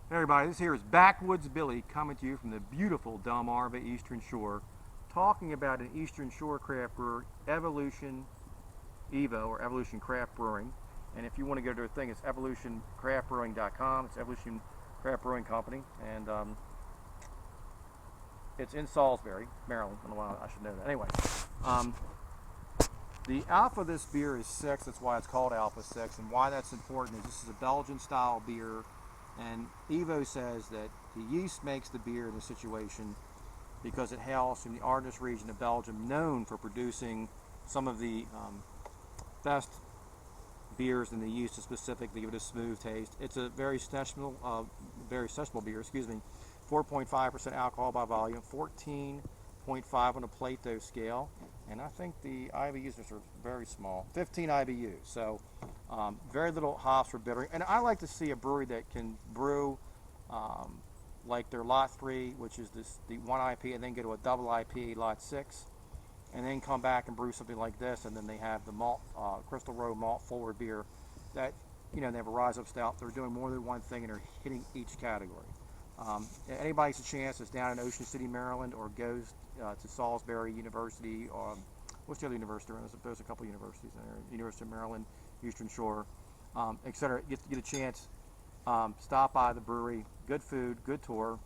Hey everybody, this here is Backwoods Billy coming to you from the beautiful Delmarva Eastern Shore, talking about an Eastern Shore craft brewer, Evolution Evo or Evolution Craft Brewing. And if you want to go to their thing, it's evolutioncraftbrewing.com. It's Evolution Craft Brewing Company, and it's in Salisbury, Maryland. I don't know why I should know that. Anyway, the alpha of this beer is 6. That's why it's called Alpha 6. And why that's important is this is a Belgian style beer. And EVO says that the yeast makes the beer in this situation because it hails from the Ardennes region of Belgium, known for producing some of the best beers in the yeast is specific. They give it a smooth taste. It's a very sessionable beer. 4.5% alcohol by volume, 14.5 on a Plato scale, and I think the IBUs are very small, 15 IBUs. So very little hops for bittering. And I like to see a brewery that can brew like their Lot 3, which is the 1 IP, and then go to a double IP, Lot 6, and then come back and brew something like this, and then they have the malt, Crystal Row malt forward beer that, they have a rise up stout. They're doing more than one thing, and they're hitting each category. Anybody's a chance that's down in Ocean City, Maryland, or goes to Salisbury University, or what's the other university? There's a couple universities in there. University of Maryland, Eastern Shore, etc. Get a chance. Stop by the brewery. Good food, good tour,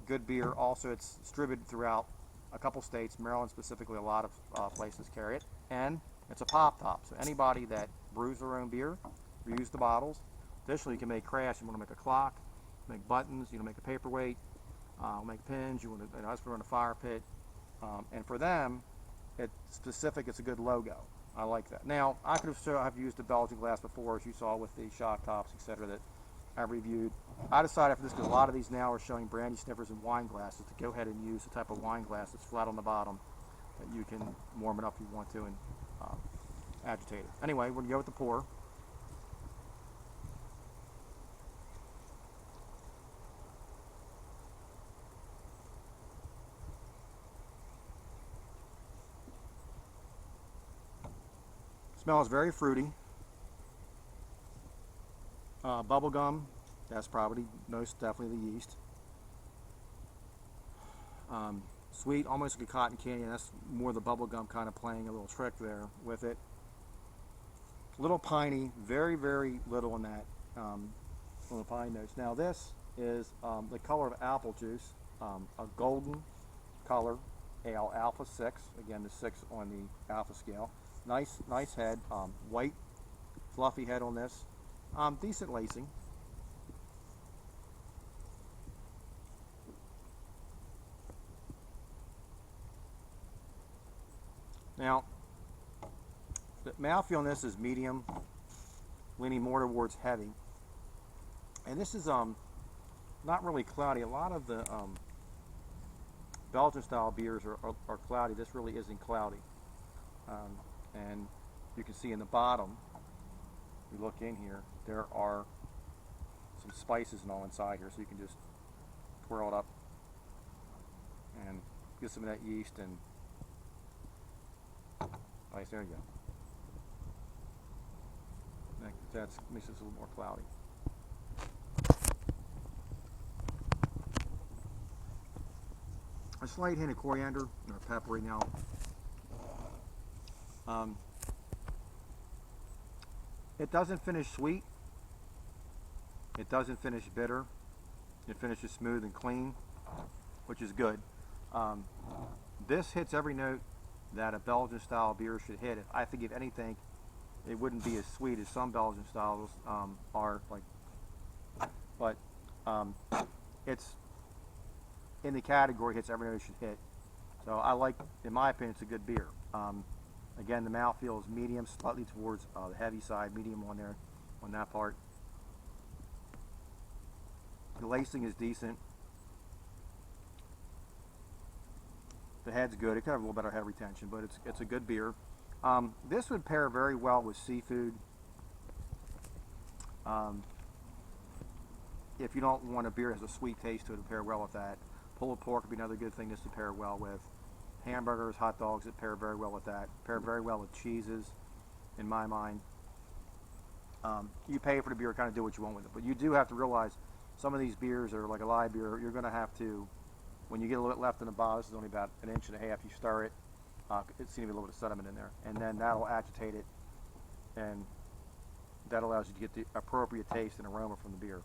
good beer. Also, it's distributed throughout a couple states. Maryland specifically, a lot of places carry it. And it's a pop top. So anybody that brews their own beer, reuse the bottles. Additionally, you can make crafts. You want to make a clock, make buttons, make a paperweight, make pins. You want to, I just run a fire pit. And for them, it's specific. It's a good logo. I like that. Now, I could have used the Belgian glass before, as you saw with the shock tops, etc. that I reviewed. I decided for this, because a lot of these now are showing brandy sniffers and wine glasses, to go ahead and use the type of wine glass that's flat on the bottom that you can warm it up if you want to and agitate it. Anyway, we're going to go with the pour. Smells very fruity. Bubble gum, that's probably most definitely the yeast. Sweet, almost like a cotton candy, and that's more the bubble gum kind of playing a little trick there with it. Little piney, very, very little in that little pine notes. Now this is the color of apple juice, a golden color ale, Alpha 6. Again, the 6 on the Alpha scale. Nice head, white, fluffy head on this. Decent lacing. Now, the mouthfeel on this is medium, leaning more towards heavy. And this is not really cloudy. A lot of the Belgian style beers are cloudy. This really isn't cloudy. And you can see in the bottom, we look in here, there are some spices and all inside here, so you can just twirl it up and get some of that yeast, and nice, there you go. That makes this a little more cloudy. A slight hint of coriander or pepper now. It doesn't finish sweet. It doesn't finish bitter. It finishes smooth and clean, which is good. This hits every note that a Belgian style beer should hit. I think if anything, it wouldn't be as sweet as some Belgian styles are. But it's in the category, hits every note it should hit. So I like, in my opinion, it's a good beer. Again, the mouthfeel is medium, slightly towards the heavy side, medium on there, on that part. The lacing is decent. The head's good. It could have a little better head retention, but it's a good beer. This would pair very well with seafood. If you don't want a beer that has a sweet taste to it, it would pair well with that. Pulled pork would be another good thing just to pair well with. Hamburgers, hot dogs, that pair very well with that. Pair very well with cheeses, in my mind. You pay for the beer, kind of do what you want with it. But you do have to realize some of these beers are like a live beer. You're going to have to, when you get a little bit left in the bottle, this is only about 1.5 inches, you stir it. It's going to be a little bit of sediment in there, and then that'll agitate it, and that allows you to get the appropriate taste and aroma from the beer.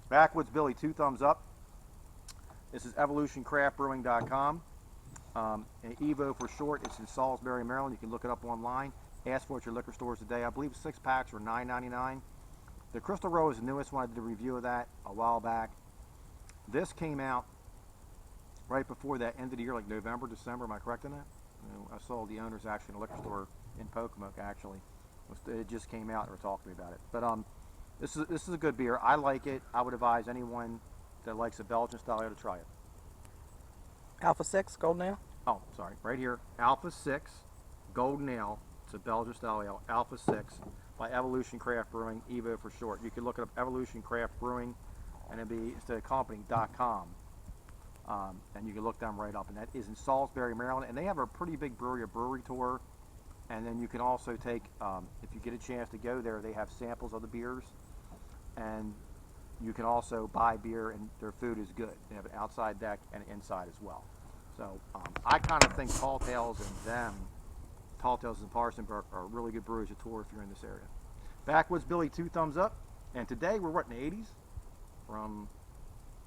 Backwoods Billy, 2 thumbs up. This is evolutioncraftbrewing.com. And EVO for short. It's in Salisbury, Maryland. You can look it up online. Ask for it at your liquor stores today. I believe 6 packs are $9.99. The Crystal Row is the newest one. I did a review of that a while back. This came out right before that end of the year, like November, December. Am I correct in that? I saw the owners actually in a liquor store in Pocomoke, actually. It just came out and were talking to me about it. But this is a good beer. I like it. I would advise anyone that likes a Belgian style ale to try it. Alpha 6 Golden Ale? Oh, sorry. Right here. Alpha 6 Golden Ale. It's a Belgian style ale. Alpha 6 by Evolution Craft Brewing, EVO for short. You can look it up, Evolution Craft Brewing, and it'll be instead of company.com. And you can look them right up. And that is in Salisbury, Maryland. And they have a pretty big brewery, a brewery tour. And then you can also take, if you get a chance to go there, they have samples of the beers. And you can also buy beer, and their food is good. They have an outside deck and an inside as well. So I kind of think Tall Tales and Parsonburg are really good breweries to tour if you're in this area. Backwoods Billy, 2 thumbs up. And today we're what, in the 80s? From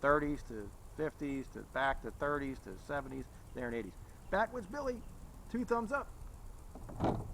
30s to 50s to back to 30s to 70s, there in 80s. Backwoods Billy, 2 thumbs up.